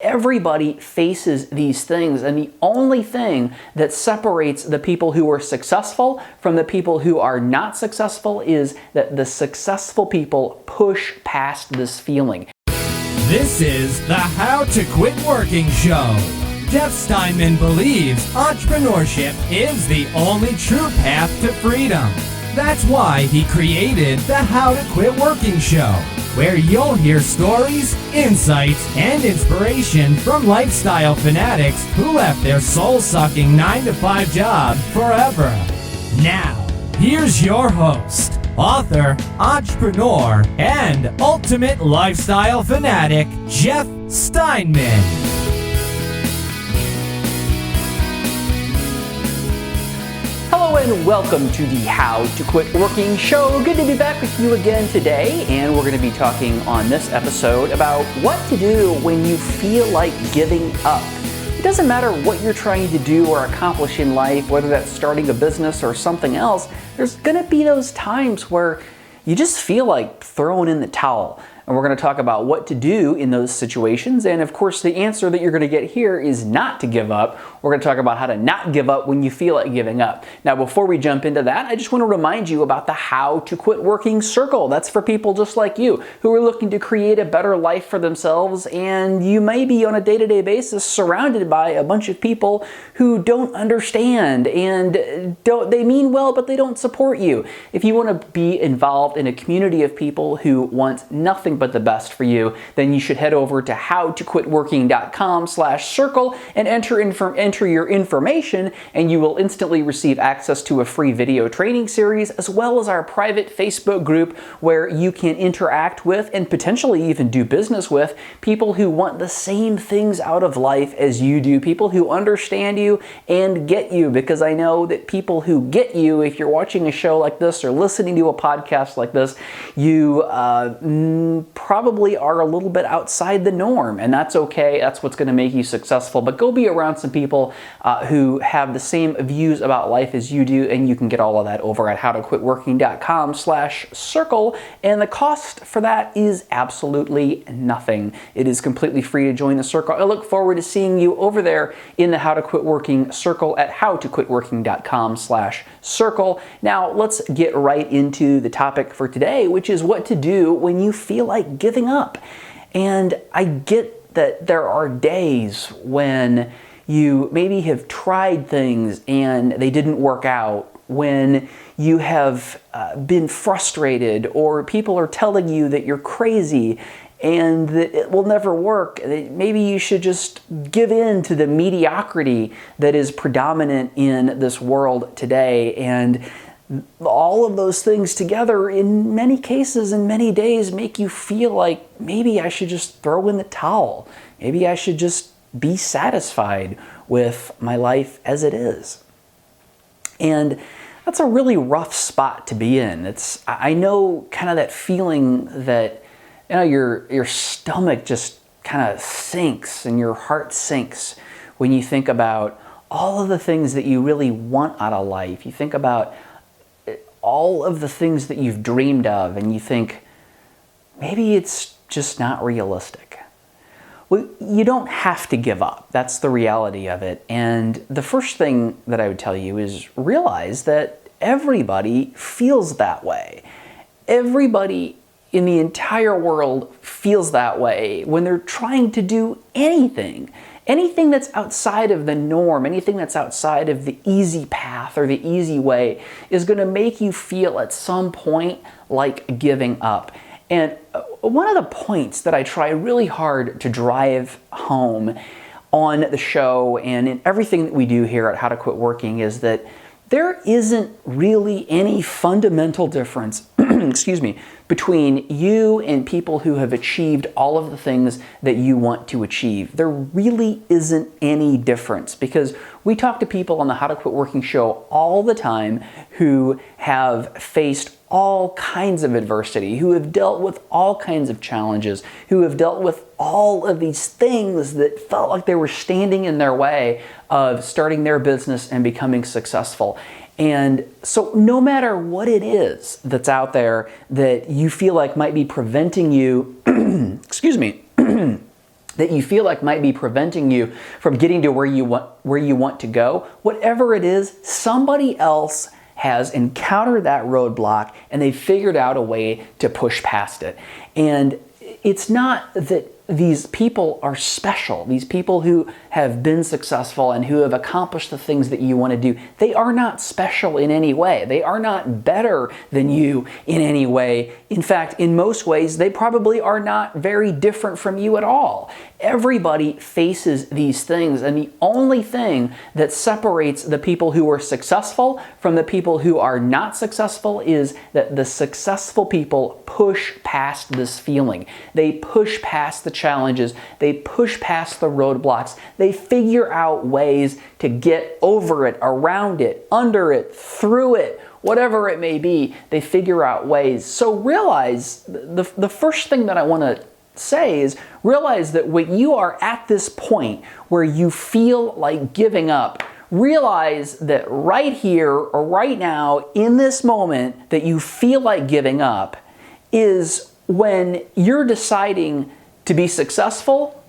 Everybody faces these things, and the only thing that separates the people who are successful from the people who are not successful is that the successful people push past this feeling. This is the How to Quit Working Show. Jeff Steinman believes entrepreneurship is the only true path to freedom. That's why he created the How to Quit Working Show, where you'll hear stories, insights, and inspiration from lifestyle fanatics who left their soul-sucking 9-to-5 job forever. Now, here's your host, author, entrepreneur, and ultimate lifestyle fanatic, Jeff Steinman. Hello and welcome to the How to Quit Working Show. Good to be back with you again today, and we're going to be talking on this episode about what to do when you feel like giving up. It doesn't matter what you're trying to do or accomplish in life, whether that's starting a business or something else, there's going to be those times where you just feel like throwing in the towel. And we're going to talk about what to do in those situations. And of course, the answer that you're going to get here is not to give up. We're going to talk about how to not give up when you feel like giving up. Now, before we jump into that, I just want to remind you about the How to Quit Working Circle. That's for people just like you who are looking to create a better life for themselves. And you may be on a day-to-day basis surrounded by a bunch of people who don't understand and they mean well, but they don't support you. If you want to be involved in a community of people who want nothing but the best for you, then you should head over to howtoquitworking.com/circle and enter your information, and you will instantly receive access to a free video training series, as well as our private Facebook group where you can interact with and potentially even do business with people who want the same things out of life as you do, people who understand you and get you, because I know that people who get you, if you're watching a show like this or listening to a podcast like this, you probably are a little bit outside the norm, and that's okay. That's what's going to make you successful. But go be around some people who have the same views about life as you do, and you can get all of that over at howtoquitworking.com/circle, and the cost for that is absolutely nothing. It is completely free to join the circle. I look forward to seeing you over there in the How to Quit Working circle at howtoquitworking.com/circle. Now, let's get right into the topic for today, which is what to do when you feel like giving up. And I get that there are days when you maybe have tried things and they didn't work out, when you have been frustrated or people are telling you that you're crazy and that it will never work. Maybe you should just give in to the mediocrity that is predominant in this world today. And all of those things together, in many cases, in many days, make you feel like maybe I should just throw in the towel. Maybe I should just be satisfied with my life as it is. And that's a really rough spot to be in. I know kind of that feeling that, you know, your stomach just kind of sinks and your heart sinks when you think about all of the things that you really want out of life. You think about all of the things that you've dreamed of, and you think, maybe it's just not realistic. Well, you don't have to give up. That's the reality of it. And the first thing that I would tell you is realize that everybody feels that way. Everybody in the entire world feels that way when they're trying to do anything. Anything that's outside of the norm, anything that's outside of the easy path or the easy way is going to make you feel at some point like giving up. And one of the points that I try really hard to drive home on the show and in everything that we do here at How to Quit Working is that there isn't really any fundamental difference between you and people who have achieved all of the things that you want to achieve. There really isn't any difference, because we talk to people on the How to Quit Working show all the time who have faced all kinds of adversity, who have dealt with all kinds of challenges, who have dealt with all of these things that felt like they were standing in their way of starting their business and becoming successful. And so no matter what it is that's out there that you feel like might be preventing you, that you feel like might be preventing you from getting to where you want to go, whatever it is, somebody else has encountered that roadblock and they figured out a way to push past it. And it's not that these people are special. These people who have been successful and who have accomplished the things that you want to do, they are not special in any way. They are not better than you in any way. In fact, in most ways, they probably are not very different from you at all. Everybody faces these things, and the only thing that separates the people who are successful from the people who are not successful is that the successful people push past this feeling. They push past the challenges. They push past the roadblocks. They figure out ways to get over it, around it, under it, through it, whatever it may be. They figure out ways. So realize, the first thing that I want to say is realize that when you are at this point where you feel like giving up, realize that right here or right now in this moment that you feel like giving up is when you're deciding to be successful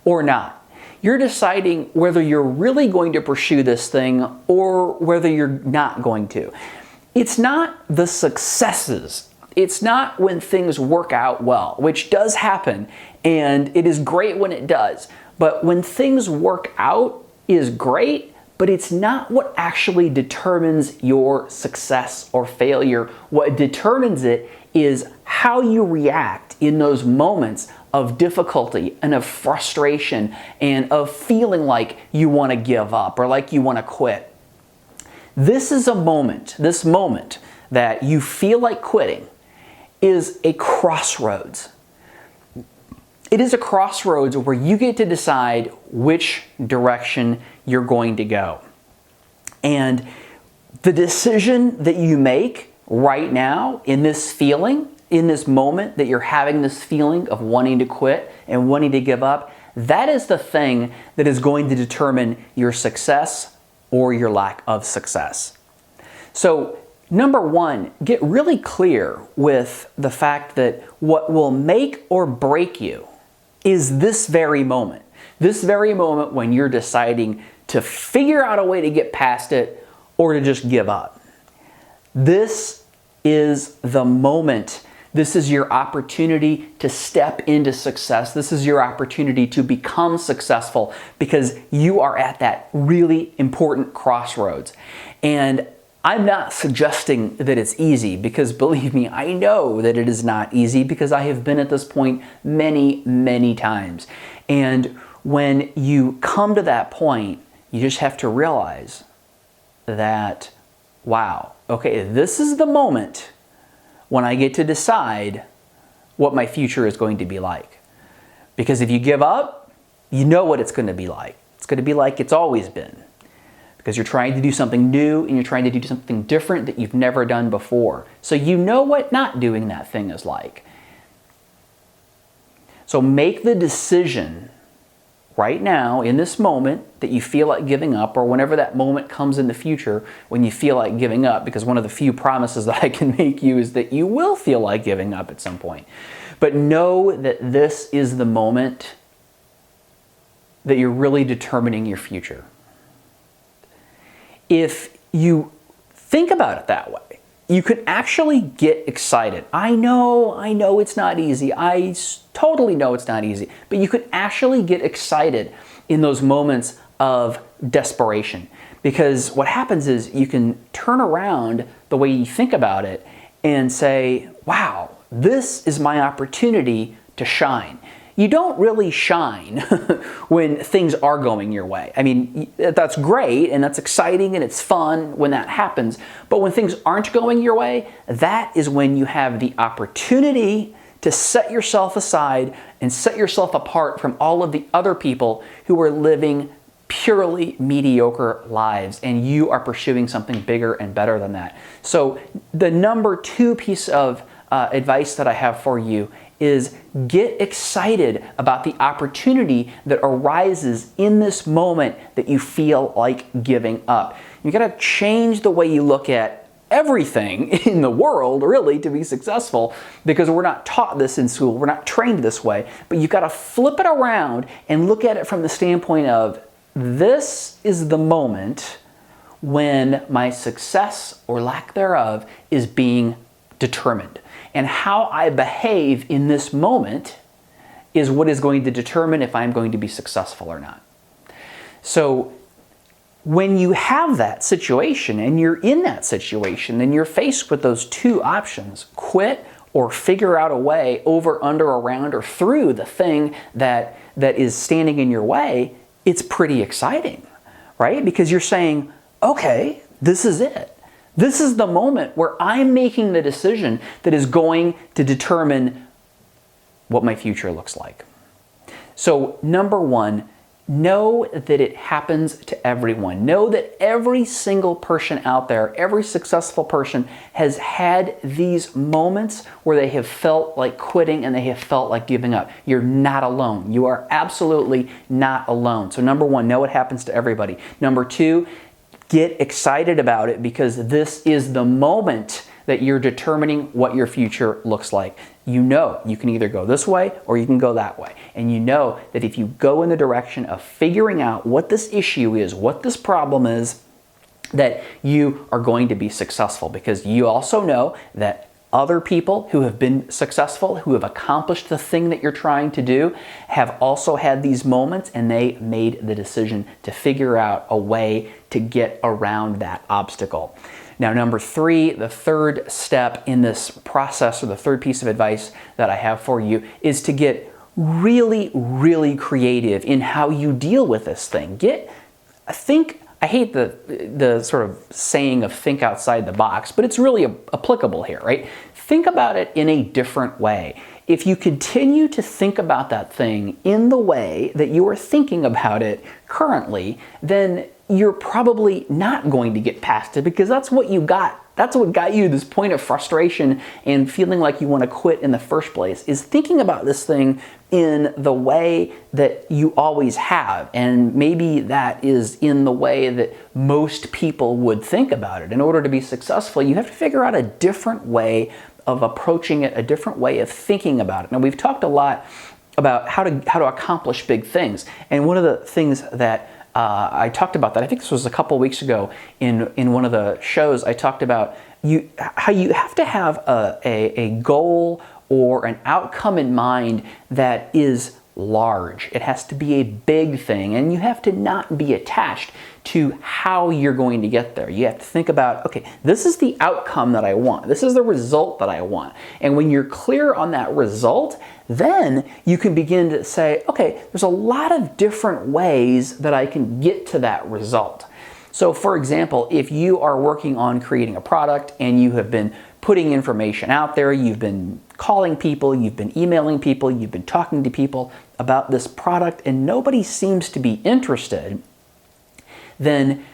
or not. You're deciding whether you're really going to pursue this thing or whether you're not going to. It's not the successes. It's not when things work out well, which does happen, and it is great when it does. But when things work out is great, but it's not what actually determines your success or failure. What determines it is how you react in those moments of difficulty and of frustration and of feeling like you want to give up or like you want to quit. This is a moment, this moment that you feel like quitting is a crossroads. It is a crossroads where you get to decide which direction you're going to go. And the decision that you make right now in this feeling, in this moment that you're having this feeling of wanting to quit and wanting to give up, that is the thing that is going to determine your success or your lack of success. So, number one, get really clear with the fact that what will make or break you is this very moment. This very moment when you're deciding to figure out a way to get past it or to just give up. This is the moment. This is your opportunity to step into success. This is your opportunity to become successful because you are at that really important crossroads. And I'm not suggesting that it's easy because believe me, I know that it is not easy because I have been at this point many, many times. And when you come to that point, you just have to realize that, wow, okay, this is the moment when I get to decide what my future is going to be like. Because if you give up, you know what it's going to be like. It's going to be like it's always been. Because you're trying to do something new and you're trying to do something different that you've never done before. So you know what not doing that thing is like. So make the decision right now, in this moment, that you feel like giving up, or whenever that moment comes in the future when you feel like giving up, because one of the few promises that I can make you is that you will feel like giving up at some point. But know that this is the moment that you're really determining your future. If you think about it that way, you can actually get excited. I know it's not easy. I totally know it's not easy. But you can actually get excited in those moments of desperation. Because what happens is you can turn around the way you think about it and say, wow, this is my opportunity to shine. You don't really shine when things are going your way. I mean, that's great and that's exciting and it's fun when that happens. But when things aren't going your way, that is when you have the opportunity to set yourself aside and set yourself apart from all of the other people who are living purely mediocre lives, and you are pursuing something bigger and better than that. So the number two piece of advice that I have for you is get excited about the opportunity that arises in this moment that you feel like giving up. You gotta change the way you look at everything in the world really to be successful, because we're not taught this in school, we're not trained this way. But you've got to flip it around and look at it from the standpoint of, this is the moment when my success or lack thereof is being determined. And how I behave in this moment is what is going to determine if I'm going to be successful or not. So when you have that situation and you're in that situation, then you're faced with those two options: quit or figure out a way over, under, around, or through the thing that is standing in your way. It's pretty exciting, right? Because you're saying, okay, this is it. This is the moment where I'm making the decision that is going to determine what my future looks like. So number one, know that it happens to everyone. Know that every single person out there, every successful person, has had these moments where they have felt like quitting and they have felt like giving up. You're not alone. You are absolutely not alone. So number one, know it happens to everybody. Number two, get excited about it, because this is the moment that you're determining what your future looks like. You know you can either go this way or you can go that way. And you know that if you go in the direction of figuring out what this issue is, what this problem is, that you are going to be successful, because you also know that other people who have been successful, who have accomplished the thing that you're trying to do, have also had these moments, and they made the decision to figure out a way to get around that obstacle. Now, number three, the third step in this process, or the third piece of advice that I have for you, is to get really, really creative in how you deal with this thing. I hate the sort of saying of think outside the box, but it's really applicable here, right? Think about it in a different way. If you continue to think about that thing in the way that you are thinking about it currently, then you're probably not going to get past it, because that's what you got. That's what got you to this point of frustration and feeling like you want to quit in the first place, is thinking about this thing in the way that you always have. And maybe that is in the way that most people would think about it. In order to be successful, you have to figure out a different way of approaching it, a different way of thinking about it. Now, we've talked a lot about how to accomplish big things. And one of the things that I talked about, that I think this was a couple weeks ago in one of the shows, I talked about how you have to have a goal or an outcome in mind that is large. It has to be a big thing, and you have to not be attached to how you're going to get there. You have to think about, okay, this is the outcome that I want. This is the result that I want. And when you're clear on that result, then you can begin to say, okay, there's a lot of different ways that I can get to that result. So for example, if you are working on creating a product and you have been putting information out there, you've been calling people, you've been emailing people, you've been talking to people about this product, and nobody seems to be interested, then,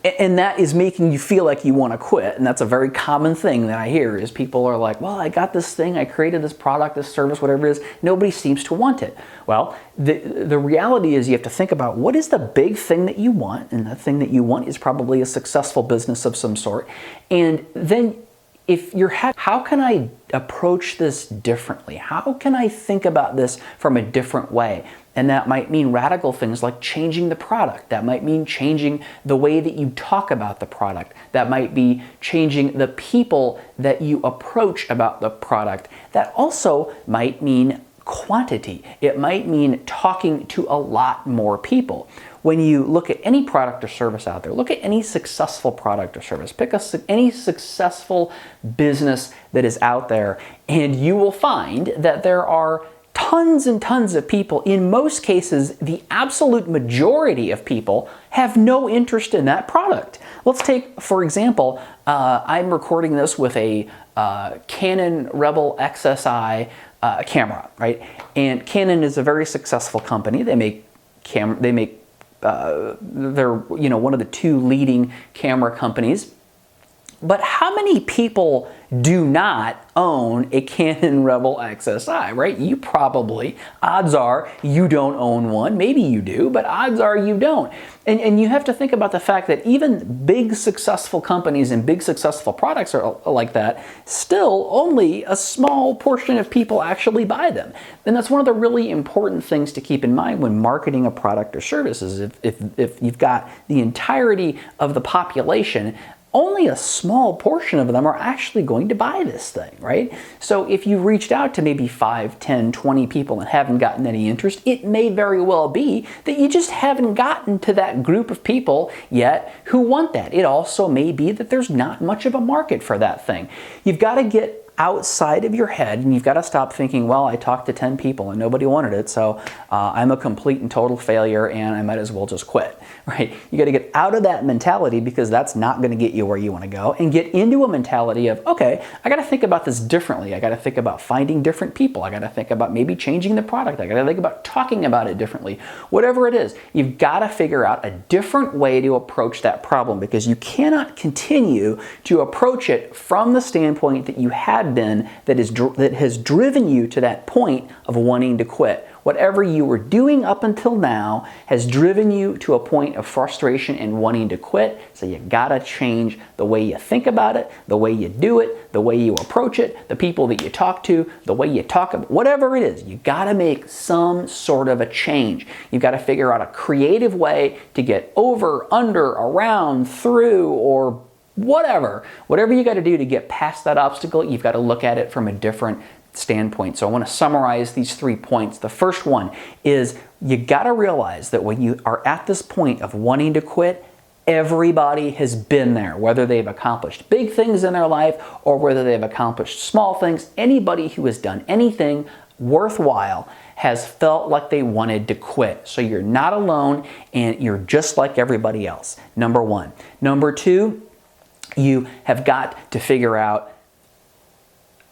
and that is making you feel like you want to quit. And that's a very common thing that I hear, is people are like, well, I got this thing, I created this product, this service, whatever it is, nobody seems to want it. Well, the reality is you have to think about, what is the big thing that you want? And the thing that you want is probably a successful business of some sort. And then if you're how can I approach this differently? How can I think about this from a different way? And that might mean radical things like changing the product. That might mean changing the way that you talk about the product. That might be changing the people that you approach about the product. That also might mean quantity. It might mean talking to a lot more people. When you look at any product or service out there, look at any successful product or service, pick any successful business that is out there, and you will find that there are tons and tons of people. In most cases, the absolute majority of people have no interest in that product. Let's take, for example, I'm recording this with a Canon Rebel XSI camera, right? And Canon is a very successful company. They're one of the two leading camera companies. But how many people do not own a Canon Rebel XSI, right? You probably, odds are you don't own one. Maybe you do, but odds are you don't. And you have to think about the fact that even big successful companies and big successful products are like that, still only a small portion of people actually buy them. And that's one of the really important things to keep in mind when marketing a product or services. If you've got the entirety of the population, only a small portion of them are actually going to buy this thing, right? So if you reached out to maybe 5, 10, 20 people and haven't gotten any interest, it may very well be that you just haven't gotten to that group of people yet who want that. It also may be that there's not much of a market for that thing. You've got to get outside of your head, and you've got to stop thinking, well, I talked to 10 people and nobody wanted it, so I'm a complete and total failure and I might as well just quit, right? You got to get out of that mentality, because that's not going to get you where you want to go, and get into a mentality of, okay, I got to think about this differently. I got to think about finding different people. I got to think about maybe changing the product. I got to think about talking about it differently. Whatever it is, you've got to figure out a different way to approach that problem, because you cannot continue to approach it from the standpoint that you had been, that has driven you to that point of wanting to quit. Whatever you were doing up until now has driven you to a point of frustration and wanting to quit. So you gotta change the way you think about it, the way you do it, the way you approach it, the people that you talk to, the way you talk about, whatever it is, you gotta make some sort of a change. You've got to figure out a creative way to get over, under, around, through, or whatever you got to do to get past that obstacle. You've got to look at it from a different standpoint. So I want to summarize these 3 points. The first one is you got to realize that when you are at this point of wanting to quit, everybody has been there, whether they've accomplished big things in their life or whether they've accomplished small things. Anybody who has done anything worthwhile has felt like they wanted to quit. So you're not alone, and you're just like everybody else. Number one. Number two, you have got to figure out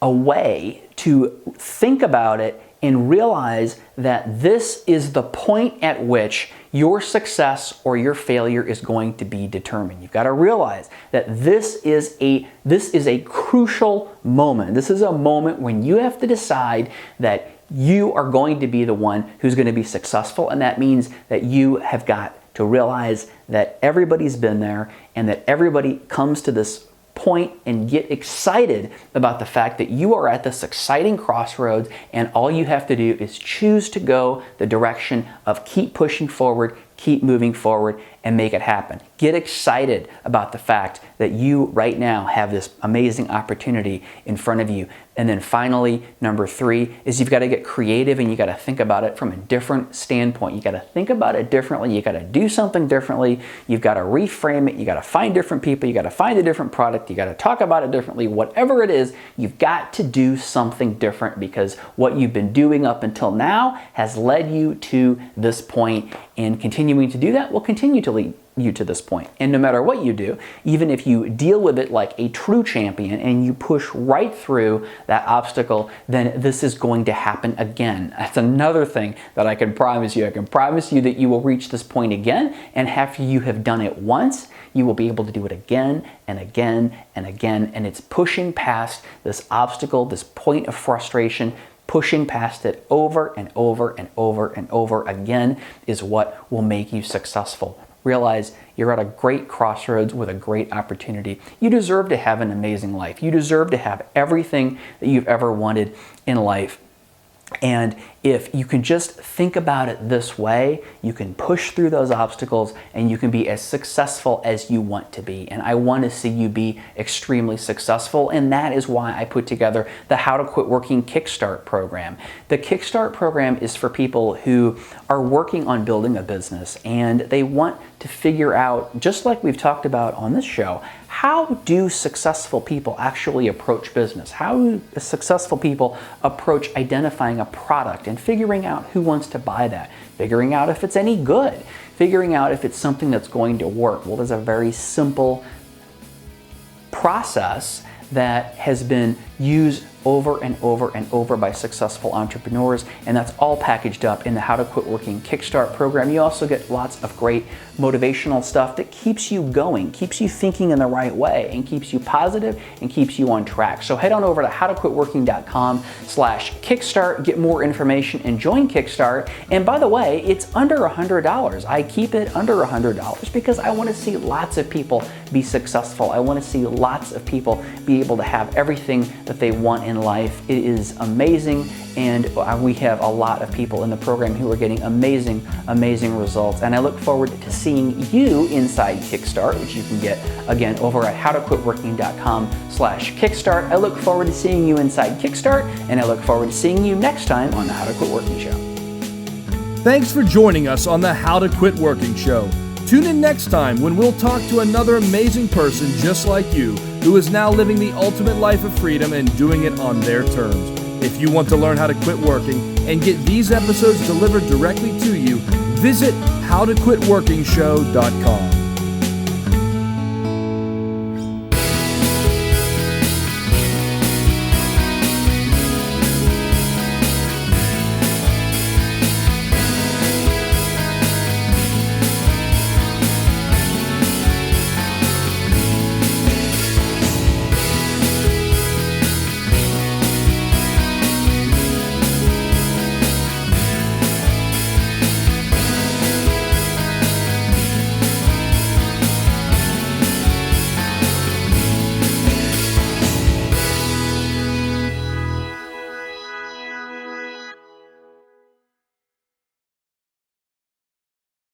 a way to think about it and realize that this is the point at which your success or your failure is going to be determined. You've got to realize that this is a crucial moment. This is a moment when you have to decide that you are going to be the one who's going to be successful, and that means that you have got to realize that everybody's been there, and that everybody comes to this point and get excited about the fact that you are at this exciting crossroads, and all you have to do is choose to go the direction of keep pushing forward, keep moving forward, and make it happen. Get excited about the fact that you right now have this amazing opportunity in front of you. And then finally, number three is you've got to get creative, and you got to think about it from a different standpoint. You got to think about it differently. You got to do something differently. You've got to reframe it. You got to find different people. You got to find a different product. You got to talk about it differently. Whatever it is, you've got to do something different, because what you've been doing up until now has led you to this point, and continuing to do that will continue to lead you to this point. And no matter what you do, even if you deal with it like a true champion and you push right through that obstacle, then this is going to happen again. That's another thing that I can promise you. I can promise you that you will reach this point again, and after you have done it once, you will be able to do it again and again and again. And it's pushing past this obstacle, this point of frustration, pushing past it over and over and over and over again is what will make you successful. Realize you're at a great crossroads with a great opportunity. You deserve to have an amazing life. You deserve to have everything that you've ever wanted in life. And if you can just think about it this way, you can push through those obstacles and you can be as successful as you want to be. And I want to see you be extremely successful. And that is why I put together the How to Quit Working Kickstart program. The Kickstart program is for people who are working on building a business and they want to figure out, just like we've talked about on this show, how do successful people actually approach business? How do successful people approach identifying a product and figuring out who wants to buy that? Figuring out if it's any good. Figuring out if it's something that's going to work. Well, there's a very simple process that has been used over and over and over by successful entrepreneurs, and that's all packaged up in the How to Quit Working Kickstart program. You also get lots of great motivational stuff that keeps you going, keeps you thinking in the right way, and keeps you positive and keeps you on track. So head on over to howtoquitworking.com/kickstart, get more information and join Kickstart. And by the way, it's under $100. I keep it under $100 because I want to see lots of people be successful. I want to see lots of people be able to have everything that they want in life. It is amazing, and we have a lot of people in the program who are getting amazing results. And I look forward to seeing you inside Kickstart, which you can get again over at howtoquitworking.com/kickstart. I look forward to seeing you inside Kickstart, and I look forward to seeing you next time on the How to Quit Working Show. Thanks for joining us on the How to Quit Working Show. Tune in next time when we'll talk to another amazing person just like you who is now living the ultimate life of freedom and doing it on their terms. If you want to learn how to quit working and get these episodes delivered directly to you, visit howtoquitworkingshow.com.